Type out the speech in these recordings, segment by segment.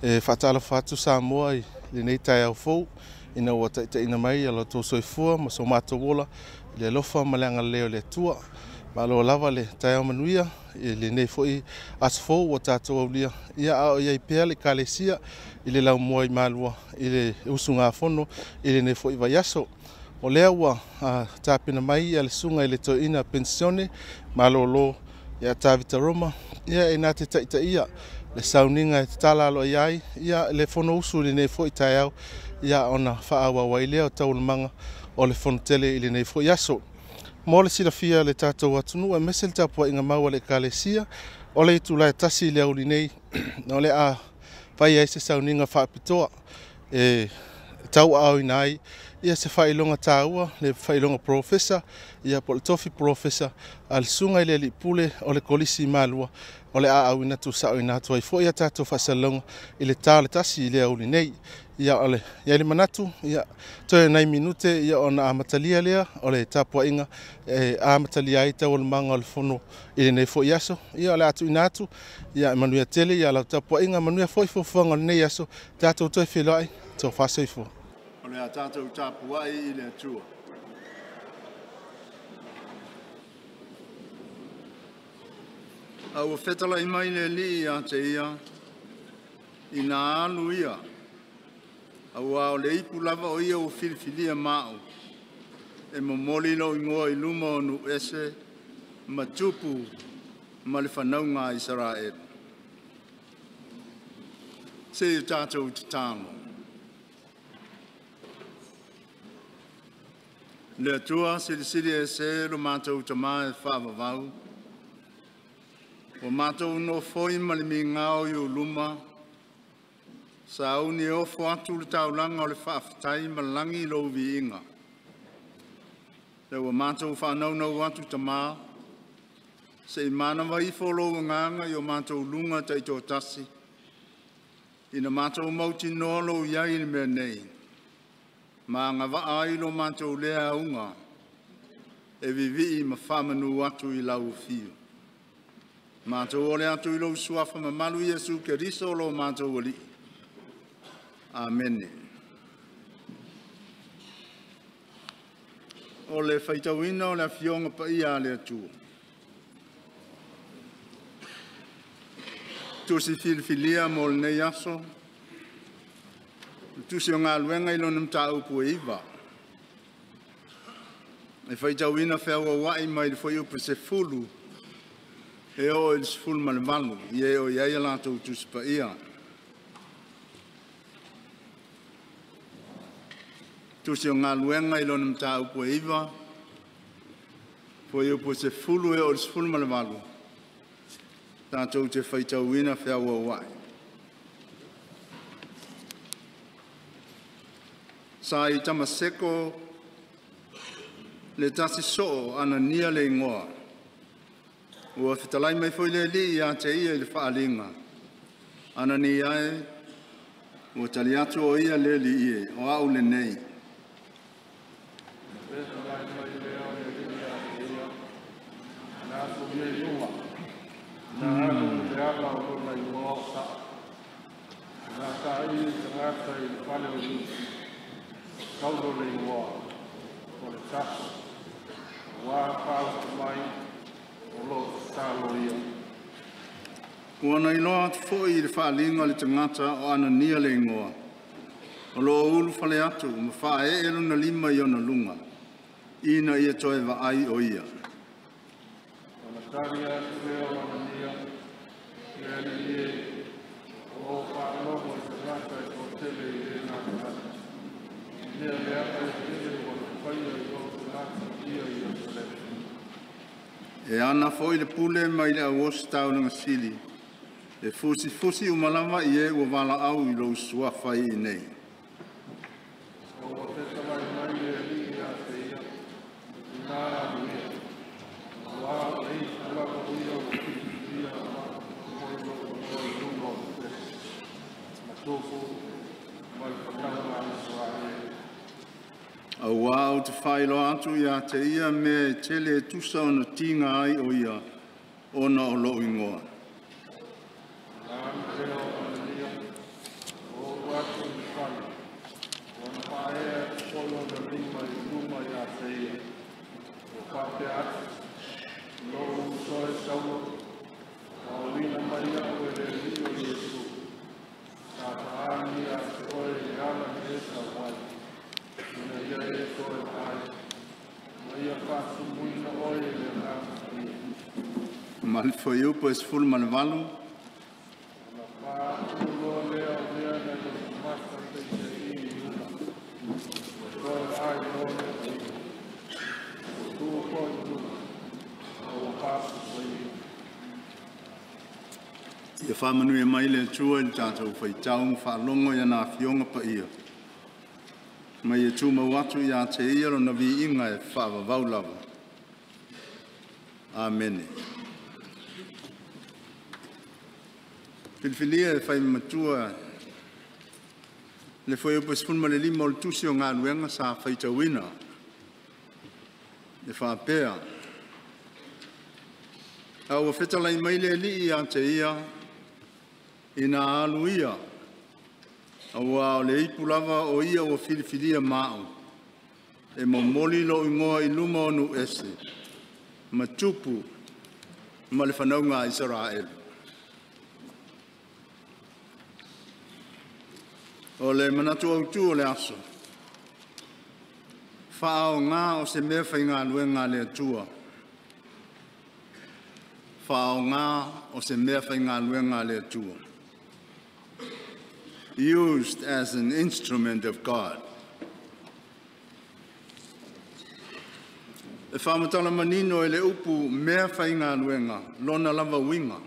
Whaatala whatu Samoa I lenei tai au fou ina ua taʻitaʻina mai alo tou soifua ma so matou ola I le alofa ma le agalelei o le atua ma alo lava le tai au manuia I lenei foʻi aso fou ua tatou aulia ia a o iai pea le kalesia I le laumua I malua I le usugafono I lenei foʻi vaiaso o lea ua tapena mai ia le suga I le toeina pensione ma lolo ia tavita roma ia e nā te taʻitaʻia le sauniga e tala alo ai ia le fono usu lenei foʻi taeau ia ona whaauaua I lea o taulamaga o le fono tele I lenei foʻi aso mo le silafia le tatou atunuu e mese le tapuaʻiga mau a le ekalesia o le itulae tasi I le auli nei o le a fai ai se sauniga faapitoa e tauaoina ai ia se whailonga tāua le whailonga profesa ia po le tofi profesa a le sunga I le alipule o le kolisi malua o le aawina tu sao ina tu ai fo ia tātou whasalonga I le tā le tasi I le auli nei ia ole ia le manatu ia toe nai minute ia ona amatalia lea o le tapua inga amatalia ai tau le manga o le fono I le nei fo iaso ia ole atu inatu ia manuia tele ia la tapua inga manuia fo fo nei aso tātou toe whelai tō whaseifo. O le a tātou tāpuai I le atua. Au whetala I mai le li a te ia, I nā anu ia. Au a o le ipu lava o ia o whiliwhilia mao. E momoli lo ingoa I luma o nu ese, ma tupu, ma le whanaunga I Israel. Se I tātou te tāno. Le atua siri e se lo mātou tama e whaavavau. O mātou no foi ma le mi ngao I o luma. Sa au ni ofo atu le taulanga o le whaafitai ma langi lo vi inga. Le o mātou whanau nau atu tama. Se I mana mai folo nganga I o mātou lunga te ito tasi. Ina mātou mauti nolo iai ni mea nei. Ma ngā ai lo mātou lea unga, e vivi ma whamanu atu I lau fiu. Mātou ole atu I lau suafa ma malu Iesu ke riso lo mātou ali. Amen. O le whaitawina o le fionga pa ia le atua. Tusi filfilia mo le nei aso. Tusi o ngā luenga I lona mta upu e iwa. E whaitawina whiaua wai mai le whai upu se fulu. E o il se fulu ma le valu. I e o iai alatou tusi pa ia. Tusi o ngā luenga I lona mta upu e iwa. Whai upu se fulu e o il se fulu ma le valu. Tātou te whaitawina whiaua wai. Sa I tamaseko le tasi so ana nia le ingoa. Ua whitalai mai foi le li I te ia I le whaalinga. Ana ni ai, ua tali atu o ia le li ie, o au le nei. Kaudo le ingoa, o le taso, wā pāu mai, o lo tālo ia. Ua nei loa atu foi I le whaalinga le tangata o ana nia le ingoa. O lo ulu whale atu, ma wha e elu na lima I ona lunga. Ina ia toe wa ai o ia. O na tāria leo ana nia, ia li e o whaalomo I tangata I o tele I le nātata. E ana foi le pule mai le awosi taunanga sili. E fusi umalama I e ua wala au I lo suafa I nei. Au wau te whaelo atu ia te ia me tele tusa ona tinga ai o ia ona o lo ingoa. le foi upo e sefulu ma le valu. Ia whamanu e mai le tua i tātou whaitau whalongo ia nā whionga pa ia. Mai e tū mau atu i a te ia na vi inga e whaavavau lava. Amen. Pilfilia e whai matua le whai upa sifun ma le lima o le tusi o ngā nuenga sa whaitauina. Le whaapea. Au a whetalai mai le li i a te ia ina alu ia. Awa o le ipu lava o ia o filifilia mao. E momoli lo ingoa i luma o nu ese. Ma tupu ma le whanaunga Israel. O le manatu au tu o le aso. Whaao ngā o se mea whai ngā luenga le atua. Whaao ngā o se mea whai ngā luenga le atua. Used as an instrument of God. E whamatala manino e le upu mea whai ngā luenga, lona lava winga.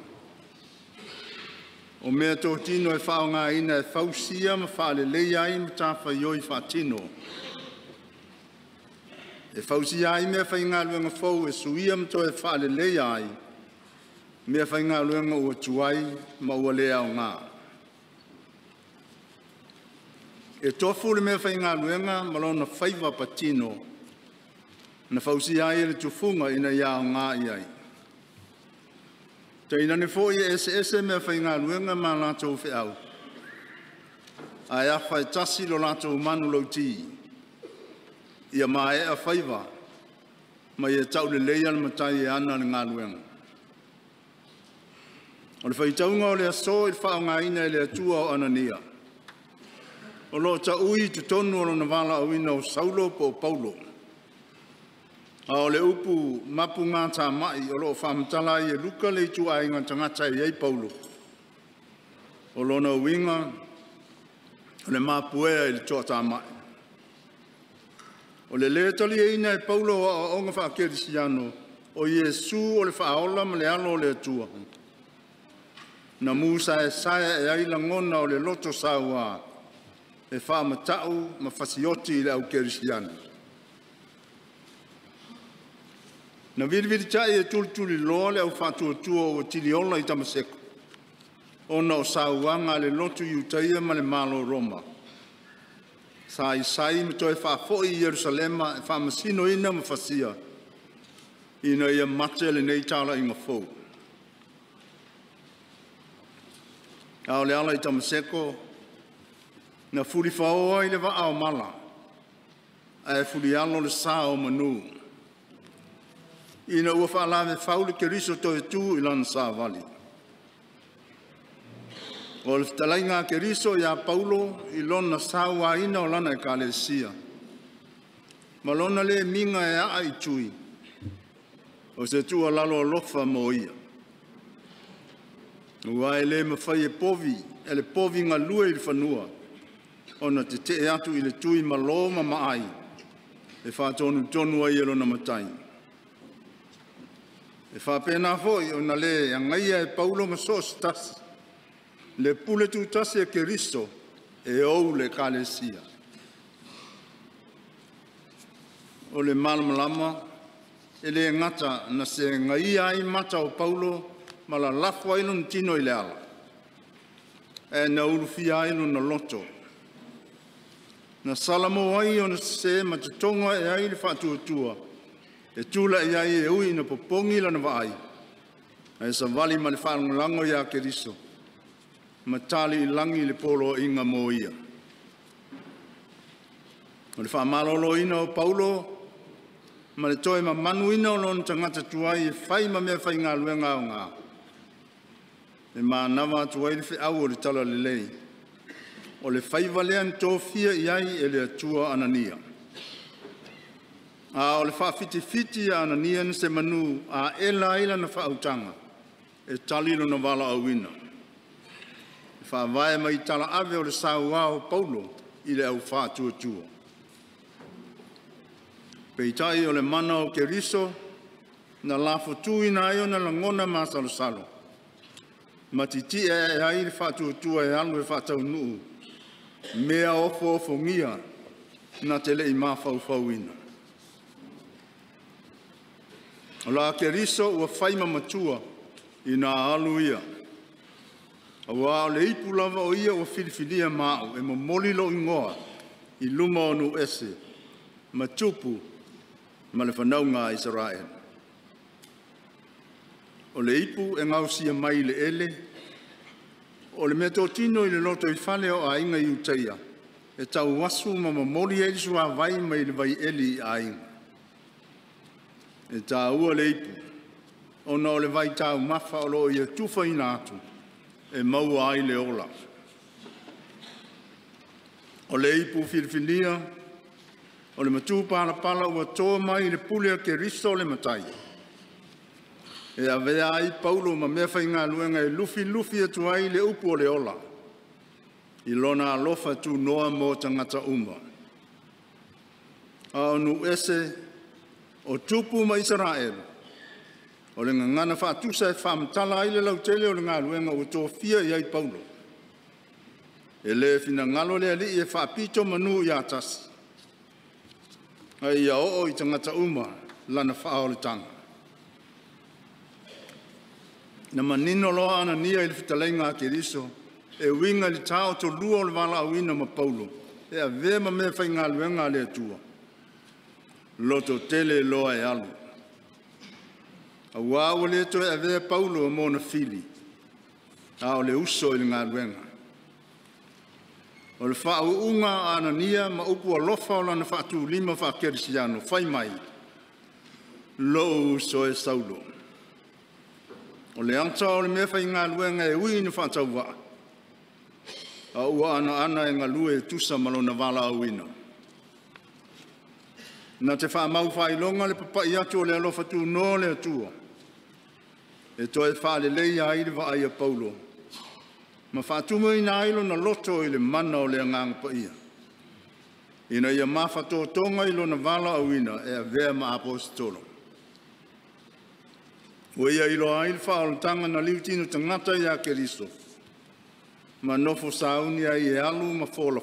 O mea tō tino e whao ngā ina e whausia ma whaale leiai ma tā whaioi whatino. E whausia ai mea whai ngā luenga whau e suia ma tō e whaale leiai, mea whai ngā luenga ua tuai ma ua lea o ngā. E tofu le mea whai ngā luenga malona whaiva patino na whausi ai le tufunga ina iao ngā iai. Te ina ne fōi ese mea whai ngā luenga ma lātou whiau. Ai a whai tasi lo lātou manu lauti. Ia ma e a whaiva ma ia tau le leia le matai e ana le ngā luenga. O le whaitaunga o le aso i whao ngā ina e le atua o Anania. O lo ta ui tu tonu o na wala o ina o Saulo po Paulo. A o le upu mapu ngā tā mai o lo whamatala i e luka le tu ai ngā tangata i ei Paulo. O lo na winga o le mapu ea i le toa tā mai. O le lea tali e ina e Paulo o onga whakerisiano o Iesu o le whaola ma le alo o le atua. Na Musa e saia e aila ngona o le loto saua e whaamatau ma whasioti i le au kerisiano. Na viriviri tai e tulituli loa le au whatuatua o tiliola i Tamaseko. Ona o sauanga le lotu i utaia ma le malo Roma. Sa i sai me toi whaafoi i Yerusalema e whaamasino ina ma whasia. Ina ia mate le nei tala i ngafou. Ao le ala i Tamaseko na furi whaoa i le wa ao mala. A e furi alo le sao manu. Ina ua whaalawe whaule ke riso toi tu i lana sa vali. O le talai ngā ke riso i a Paulo i lona saua ina o lana e Kalesia. Ma lona le minga e a i tui. O se tua lalo lofa mo ia. Ua e le mawhai e povi, e le povi ngā lua i le whanua. Ona te te atu i le tui ma lo ma maai. E whaatonu tonu ai e lona matai. E whapena foi o na le angaia e Paulo ma sos tasi. Le pule tu tasi e Keriso e ou le Kalesia. O le malamalama e le ngata na se ngaia ai mata o Paulo ma la lafua ilun tino i le ala. E na urufia ilun na loto. Na salamo ai o na se matatonga e ai le whatuatua. E tula i ai e ui na popongi lana vaai. E sa vali ma le whangalango ia Keriso. Ma tali i langi le polo inga mo ia. O le whamalolo ina o Paulo. Ma le toi ma manu ina o lona tangata tuai e whai ma mea whai ngā luenga o ngā. E ma nawa tuai le whi au o le tala le lei. O le whai valea mtofia i ai e le atua Anania. A o le wha fiti a Anania na se manu a ela ila na whautanga. e tali lona wala auina. Whaavae mai tala ave o le sauao Paulo i le au whātua. Peitai o le mana o Keriso na lafo tuina io na langona masalo. Matiti e ai le whātua e alu e whātau nuu. Mea ofo ngia na te lei mawhauwhauina. O la Keriso ua whaima matua i nā alu ia. Awa le ipu lava o ia o Filifinia mau e momoli lo ingoa i luma o nu ese ma tupu ma le whanaunga Israel. O le ipu e ngausia mai le ele o le mea tō tino i le loto i whale o a inga i utaia e tau wasu ma momoli e lisua vai mai le vai eli a inga. E tā ua le ipu o na o le vai tau mafa o lo ia tufa ina atu e maua ai le ola. O le ipu Filifinia, o le matu pala ua toa mai le pulea Keriso le matai. E avea ai Paulo ma mea whainga luenga e lufi atu ai le upu o le ola. I lona alofa tu noa mo tangata uma. A onu ese o tupu ma Israel. O le ngana whaatusa e whaamtala ai le lautele o le ngā luenga o tō fia i ai Paulo. E le fina ngalo le ali e whaapito manu i atasi. Ai a o i tangata uma lana whao le tanga. Na manino loa ana nia i le whitalenga a Keriso e winga li tau to lua o le wala awina ma Paulo. E a vema me whai ngā luenga le atua. Loto tele loa e alu. A wāua le to e avea Paulo o mona fili. A o le uso i le ngā luenga. O le whao unga Anania ma upu a lofa o lana whaatu lima whaakerisiano. Whai mai. Lo uso e Saulo. O le anta o le mea whai ngā luenga e ui ni whaatau waa. A ua ana e ngā lue tusa malona wala awina. Na te wha mau whailonga le papai atu o le alofa tu no le atua. E toi wha le lei a ili wa aia Paulo. Ma whaatumu i nā ilo na loto i le mana o le ngang pa ia. Ina ia mawhato tonga ilo na wala awina e a vea ma apostolo. O ia ilo a ili wha o tanga na liutino tangata i a Keriso. Ma nofo sauni ai e alu ma fola.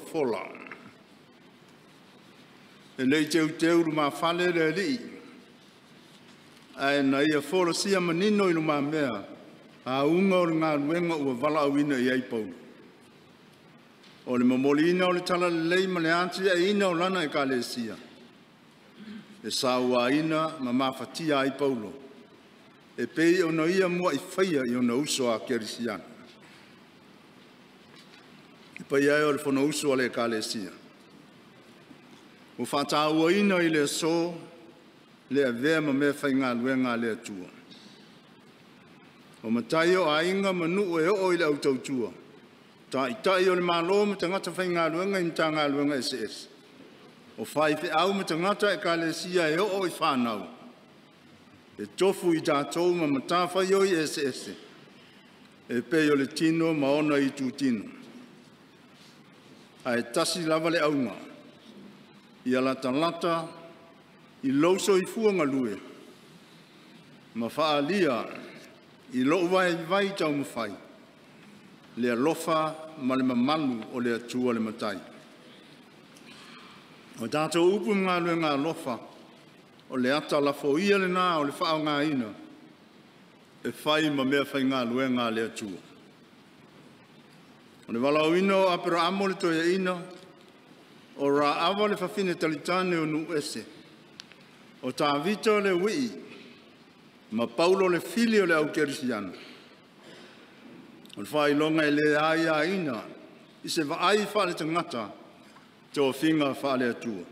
E lei teu ma whale le li. Ai na ia fola sia manino i luma mea. A unga o ngā luenga ua wala awina i ai Paulo. O le mamolina o le tala le lei ma le anti e ina o lana e ka le sia. E saua ina ma mawhatia ai Paulo. E pei o na ia mua i whaia i o na uso a Kerisiana. I pai ai o le whana uso a le ka le sia. O whātāua ina i le so, le a vea ma mea whai ngā luenga le atua. O matai o a inga manu e o i le autautua. Ta itai o le malo ma tangata whai ngā luenga i mta ngā luenga SS. O whai whi au ma tangata e ka le sia e o i whanau. E tofu i tātou ma mata whai o i SS. E pei o le tino ma ona i tū tino. A e tasi lava le aunga. I alata i lauso i fuanga lue. Ma whaalia i loo vai tau mawhai. Le alofa ma le mamalu o le atua le matai. O tātou upu ngā lue ngā alofa o le ata la fo ia le nā o le whao ngā ina. E whai ma mea whai ngā lue ngā le atua. O le wala o ino apera amo le toia ina. O ra awa le whawhine talitane o nu ese. O tā vita le wii. Ma Paulo le fili o le au Kerisiana. O le whailonga e le aia ina. I se vaai whaale tangata. Tō whinga whaale atua.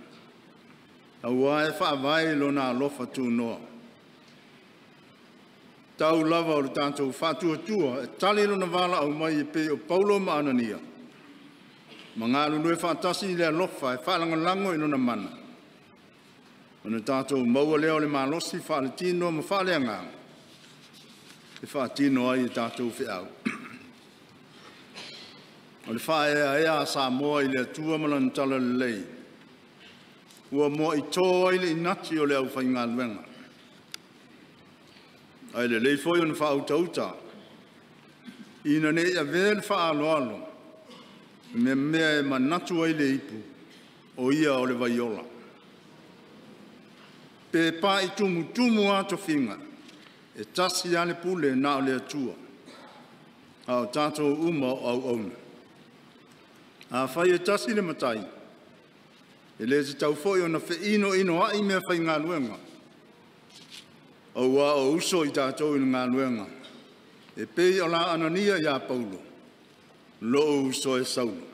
Aua e whaavai lo nā lofa tū noa. Tau lava o le tātou whātua tua. E tali lo na wala au mai e pe o Paulo ma Anania. Ma ngā lulu e whaatasi le alofa e whaalangalango ino na mana. Ona tātou maua leo le malosi whaale tino ma whaale anga. e whaatino ai e tātou whiau. O le whae ea sa moa i le atua malan tala le lei. Ua moa i tō ai le inati o le au whai ngā luenga. Ai le lei foi o na whautauta. Ina ne ia vea le whaaloalo. Me mea e manatu ai le ipu. O ia o le vaiola. Pe pā i tumu ato whinga. E tasi ale pule na o le atua. Au tātou uma au auna. A whai e tasi le matai. E le te tau foi o na whaino ino ai mea whai ngā luenga. O wa o uso i tātou i ngā luenga. E pei o la Anania ia Paulo. Lo uso e Saulo.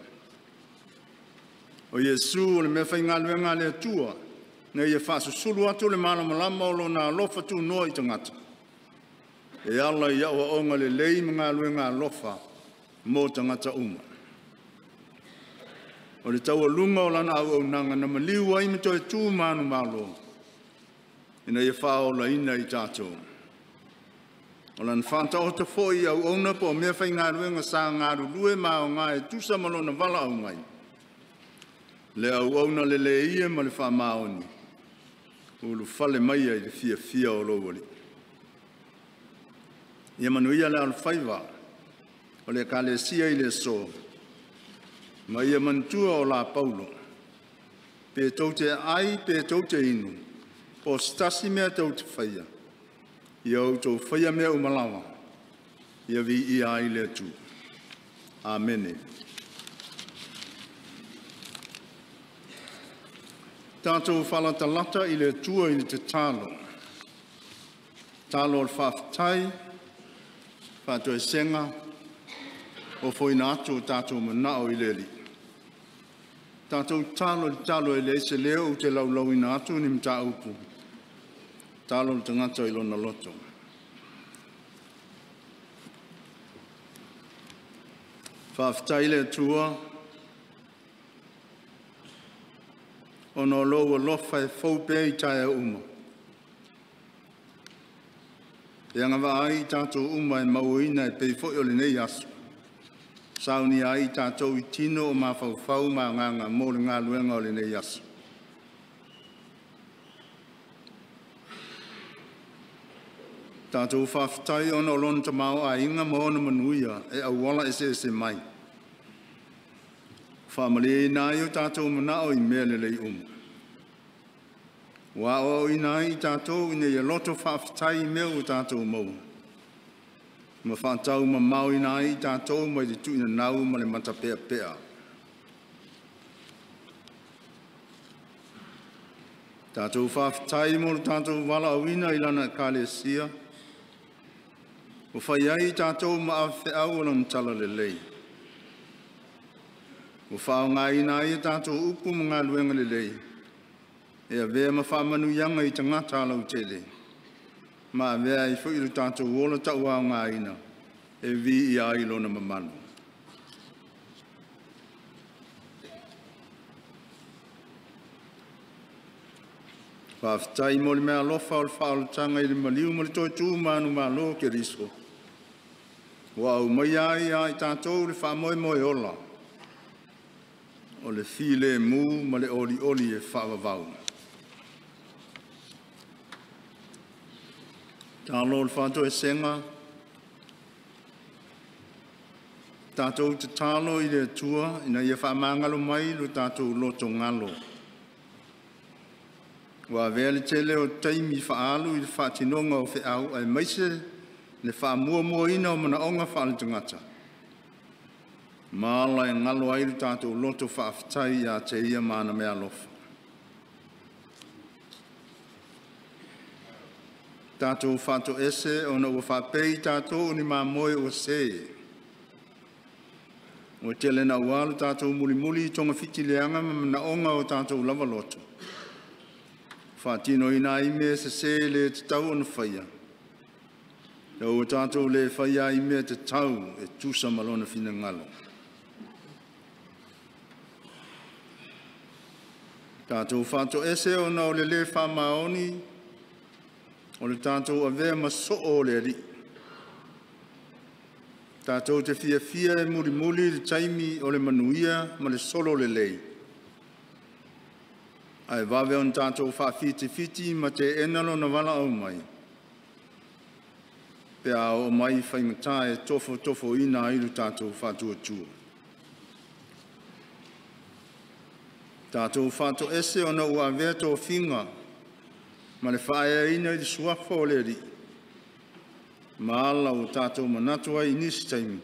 O Yesu o le mea whai ngā luenga le atua. Nga ia whasusulu atu le malamalama o lo na lofa tu noa i tangata. E ala ia o onga le lei mga luenga lofa mo tangata uma. O le tau lunga o lana au nanga na maliu ai me toi tū manu malo. Ina ia whao la ina i tātou. O lana whanta o te fōi au ona po mea whai ngā ruenga sā ngā rulue mā o ngā e tusa malo na wala au ngai. Le au ona le le ia ma le wha maoni. Ulu whale mai ai le fia o lowali. Ia manuia le al whaiva. O le ka le sia i le so. Ma ia mantua o la Paulo. Pe tau te ai, pe tau te inu. Po stasi mea tau te whaia. Ia au tau whaia mea umalawa. Ia vi i ai le tu. Amene. Tātou whalatalata i le tua i te talo. Talo o whaftai. Whātou e senga. O whoina atu o tātou manao i le li. Tātou talo e le se leo u te laulau ina atu ni mta upu. Talo le tangata i lona loto. Whaftai le tua. Ono loa lofa e whaupe i tae uma. E anga wa ai tātou uma e mauina e pei fo i ole nei asu. Sauni ai tātou i tino o mā whau mā nganga mō le ngā luenga o le nei asu. Tātou whawhitai ono o lona tamau a inga maona manuia e awala e se mai. Whamale e nai o tātou manao i mea le lei umu. Wa o i nai tātou i nei loto whawhitai mea o tātou mau. Ma whātau ma mau i nai tātou mai te tuina nau ma le mata pea pea. Tātou whawhitai mo tātou wala awina i lana ka le sia. O whai ai tātou ma a whiau o lan tala le lei. O whao ngā ina i tātou upu mga luenga le lei. E a vea ma whamanu yanga i tangata alau tele. Ma a vea i whuiru tātou wola tau au ngā ina. E vi i ai lona mamanu. Whawhitai mo le mea lofa o le whaalatanga i le maliu mo le toi tū manu mā lo ke riso. Wa au mai ai tātou le whamoe ola. O le file mu ma le oli e whaavavau. Tālo le whātou e senga. Tātou te tālo i le tua, ina ia whaamangalo mai lo tātou loto ngalo. Wa vea le tele o taimi whaalu i le whaatinonga o whiau ai maise le whaamua ina o mana onga whaale tangata. Māla e ngalo ai le tātou loto whaaftai a te ia mana mea lofa. Tātou whātou ese o na ua whapei tātou ni mā moe o se. O te lena ualu tātou muli i tonga whiti leanga na onga o tātou lava loto. Whātino ina i mea se le te tau ona whaia. Ia o tātou le whaia i mea te tau e tusa malona whina ngalo. Tātou whātou ese o na o le whamaoni o le tātou a vea ma so o le ri. Tātou te fia e muri le taimi o le manuia ma le solo le lei. Ai wawe on tātou fiti ma te enalo na wala au mai. Pea o mai whaingata e tofo ina iru tātou whatua tua. Tātou whato ese ona ua vea tō whinga ma le whaea ina i suafa o le ri. Ma ala o tātou manatua i nisi taimi.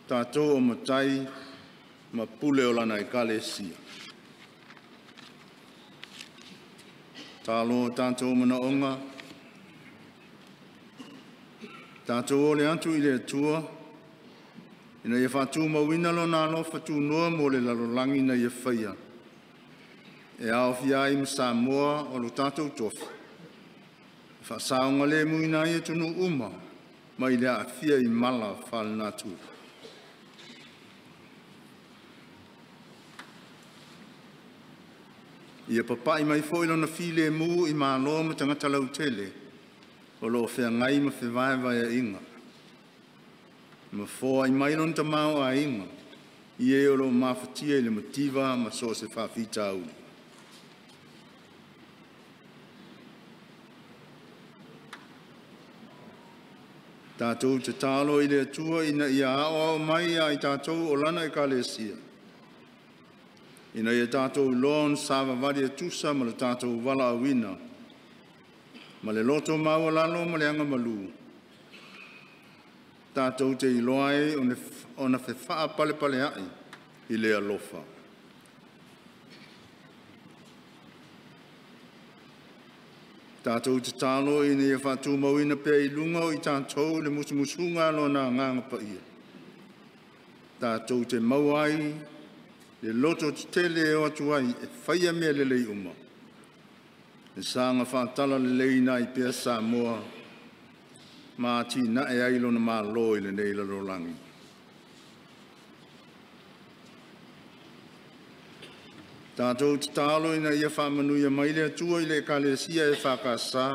Tātou o matai ma pule o lana i kale sia. Tālo tātou mana onga. Tātou o le atu i le atua. Ina ia whātū mawina lo nā lo whātū noa mo le lalolangi na ia whaia. E ao whiai ma Samoa o lo tātou tofi. Whaasaonga le muina ia tunu uma, mai le a whia i mala whal nātu. Ia papai mai fōilo na while mu i māloa ma tangata lau tele, o lo whea ngai ma whewaiwai a inga. Ma fōa i mailon ta mau a inga, i e o lo mawhatia i le motiva ma so se whawhita au. Tātou te tālo i le atua ina ia ao mai a i tātou o lana i kalesia. Ina ia tātou lon sāwa wari atusa ma le tātou wala awina. Ma le loto maua lalo ma le anga malu. Tātou te iloai o na whewha pale ai i le alofa. Tātou te tālo i ne whātū mawina pia i lunga o i tātou le musumusunga lo na nganga pa ia. Tātou te mauai, le loto te tele o atuai e whaia mea le lei uma. E sānga whātala le lei na i pia Samoa, mā ti na e ailo na mā lo i le nei lalolangi. Tātou te tālo ina ia whamanuia mai le atua i le kalesia e whakasā,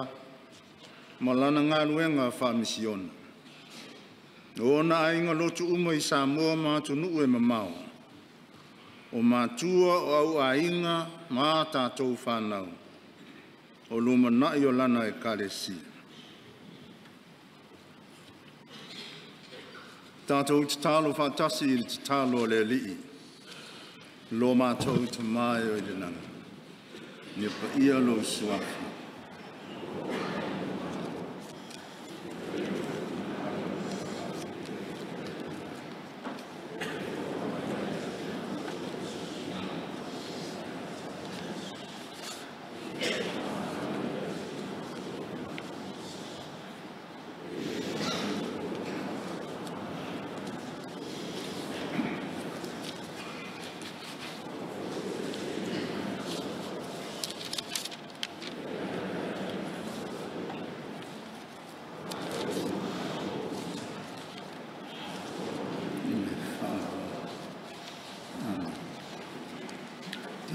ma lana ngā ruenga whamisiona. O na ainga lotu uma i Samoa mātu nuu e mamau. O mātua o au ainga mā tātou whanau. O luma nai o lana e kalesia. Tātou te tālo whatasi i te tālo le lii. Lo mātou te mai o i le nanga. Nia pa ia lo suafi.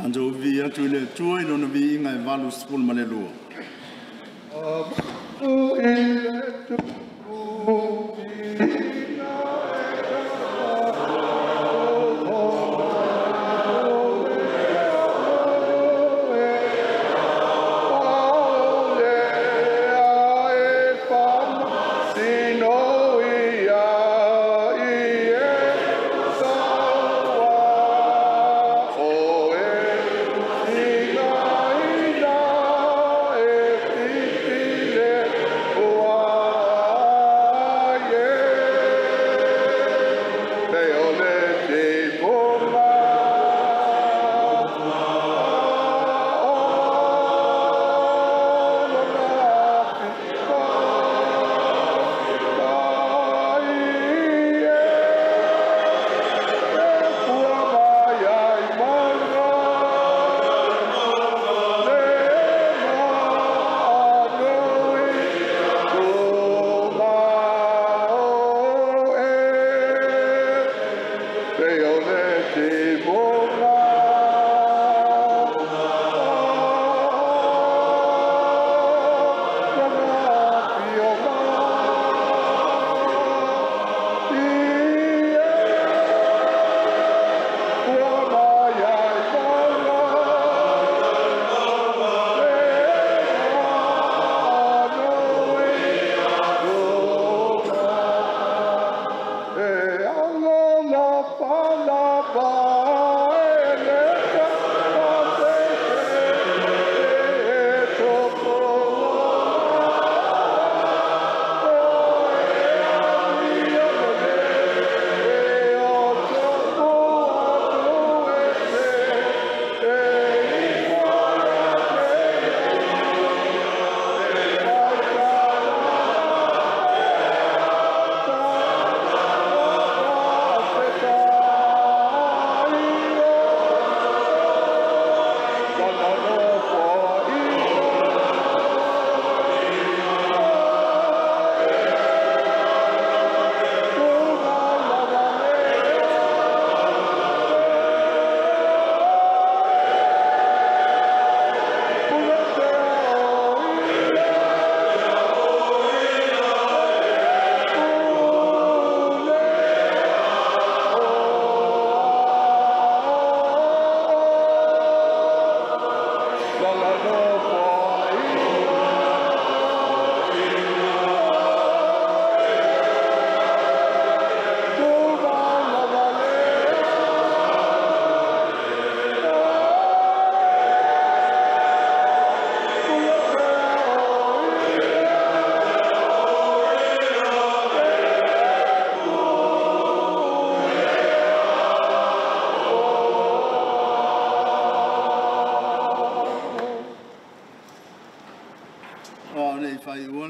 Anjo vi atu le tua i lona vi inga e valu spul ma le lua.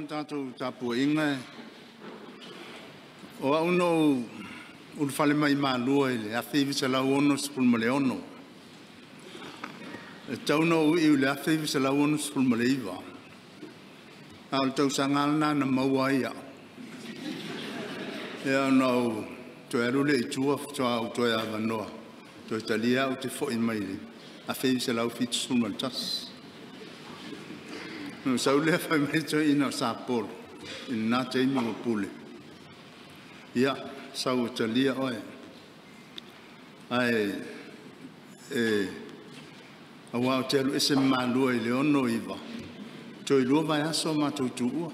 Tātou tāpua inga. O auno ul fale mai mālua ile. A whiwisa lau ono spulma le ono. E tauno ui ule a whiwisa lau ono spulma le iwa. A ul tau sangalna na maua ia. E au to e rule I tua ftua au to e avanoa. To e talia au te fo I mai le. A whiwisa lau fitu spulma le tas. No saule fai mai to ina sa polo ina te mo pule ia sau talia oe ai awa te lu ese malu I le ono iva to I lu vai aso ma to tu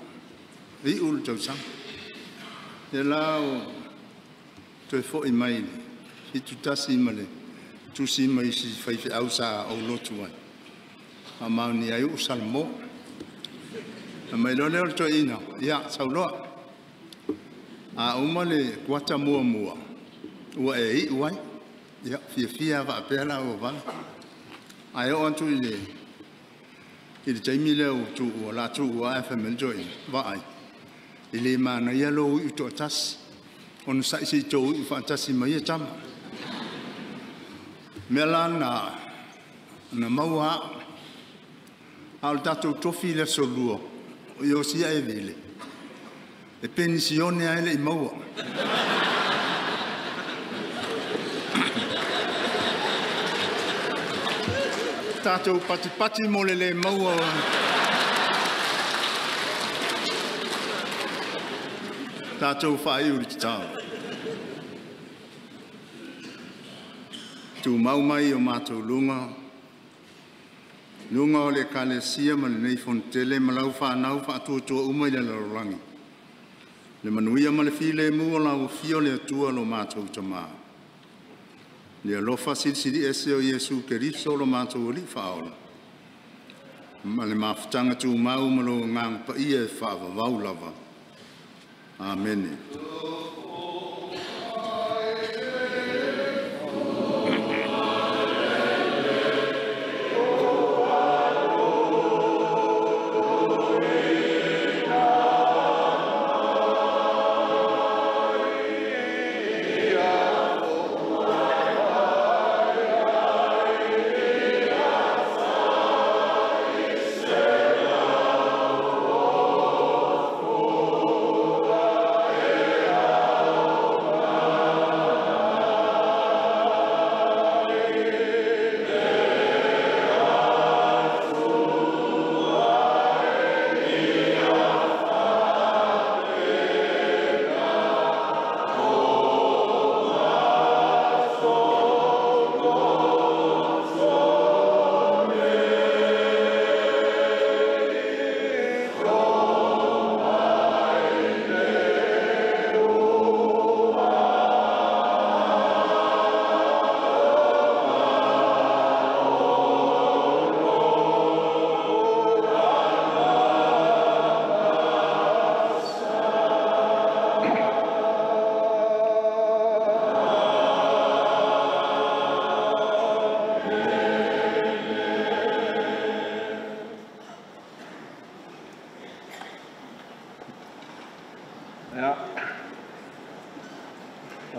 I ul to sang e lao to fo I mai I tu tasi male tu si mai si fai au sa au lotu ai a mauni ai u salmo mai lo leo to ina ia sauloa a umale kwata mua ua e wai ia fia va pela o va ai on tu ile taimi le tu o la tu o fa mel joy va ai ile ma na ia lo u to tas on sa si to u fantasi mai tam melana na maua al tato tofi le soluo Io sia e vile. E pensione a lei maua. Tato pati mole le maua. Tato fai urita. Tu mau mai o mato lunga. Lunga o le kalesia ma le nei fontele ma lau whanau whātua umai le larorangi. Le manuia ma le file mua lau fio le atua lo mātou tamaa. Le alofa siri ese o Yesu Keriso lo mātou li whaola. Ma le mawhitanga tu mau ma lo ngang pa ia e whaavavau lava. Amen. Yeah.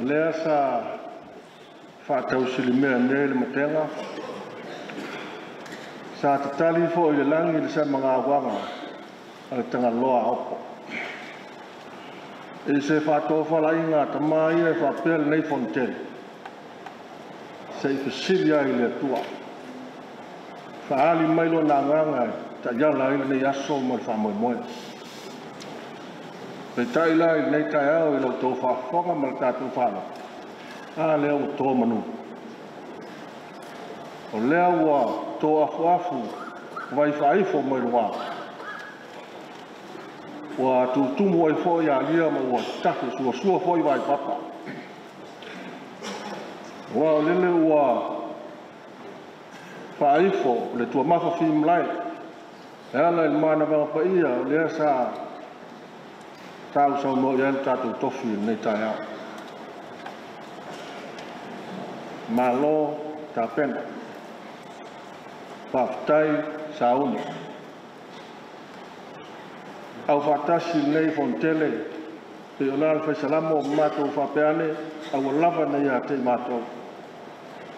Lea sa whātau sili mea nei le matenga. Sa tatali fo i le langi le sa mga wanga a le tanga loa opo. E se whātau whalainga tamai e whapel nei fontel. Se i whasilia i le tua. Whaali mailo nā nganga ta yala i le nei aso mo le whamoemoe. Pe tai lai nei tai au i lau tau whawhonga ma le tātou whāna. A lea o tō manu. O lea ua tō afu vai whaifo mai rua. Ua tūtumu ai fo ia lia ma ua tafe sua fo i vai papa. Ua o lele ua whaifo le tua mafa whim lai. E ala il mana vanga pa ia o lea sa tau sau mo ia tātou tofi nei tai au. Malo ta pena. Paftai sauni. Au fatasi nei fontele. Pe o lal fai salamo matou fapeane. Au lava nei a te matou.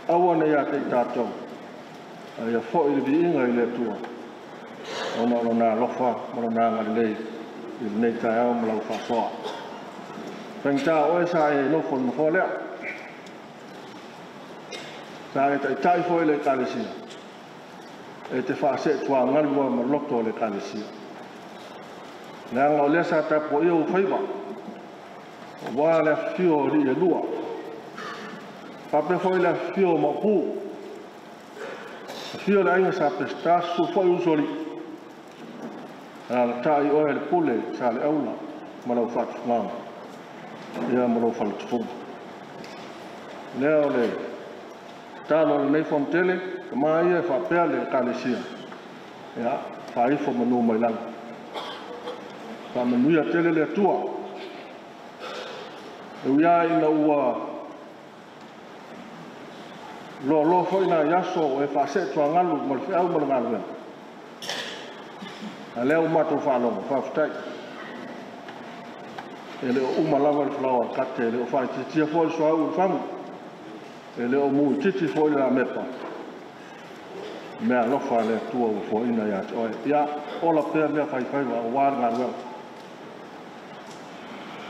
Au nei a te tātou. Ia fo i le viinga i le tua. Ona nā lofa, ona nā ngalei. I nei tai au mlau whasoa. Whengta oe sa e nofo nofo lea. Sa e tai fo i le kālesia. E te whaase tua ngalua ma loto le kālesia. Nea ngau lea sa tapo ia u whaiwa. Wā lea whio ri e lua. Pape fo i lea whio ma pū. Whio le ainga sa pestasu fo i usori. Ala tai oe le pule sa le aula ma lau whatu ngāma. Ia ma lau whatu funga. Lea o le talo le nei fontele, ka mai e whapea le kālesia. Ia, whaifo manu mai langa. Whamanuia tele le atua. E uia ina ua lo fo ina yaso e whase tua ngalu ma le whiau ma le ngalu. A lea o matou whalonga, whawhitai. E leo uma lava le whalawa kate, e leo whaititia fo i soa u whamu. E leo mui titi fo i la mepa. Mea lofa le tua u fo ina ia oe. Ia, ola pēr lea whaiwhaiwa o wār ngā ruel.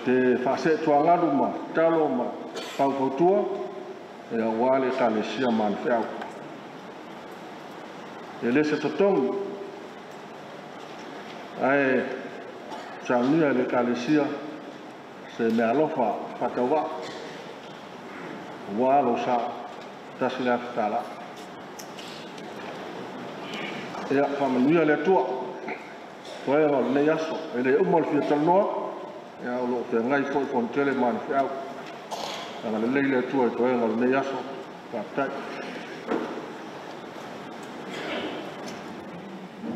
Te whase tua ngadu ma, talo ma, paupautua, e a wāle kālesia ma le whiau. E le se totongi, ai saunia le kālesia se mea lofa whataua. Wālo sa tasi lea whitala. Ea whamanuia le tua. Toi e ngol nei aso. E le umal fia talnoa. Ea o lo te ngai fo i fontele mani whiau. Anga le lei le tua e toi e ngol nei aso. Whaftai.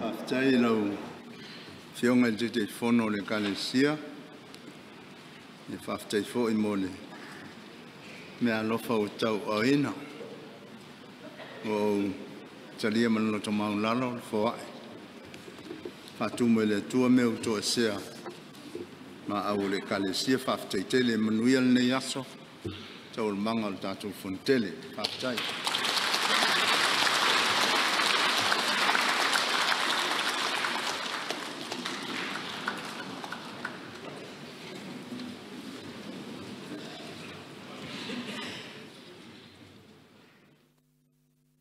Whaftai lau whionga i te whono le kālesia. Ne whaftai fo i mo le mea lofa o tau o ina. O talia manolo to maulalo le foae. Whatumu le tua meu to e sea. Ma au le kālesia whaftai tele manuia le nei aso. Tau le manga o tātou fontele. Whaftai.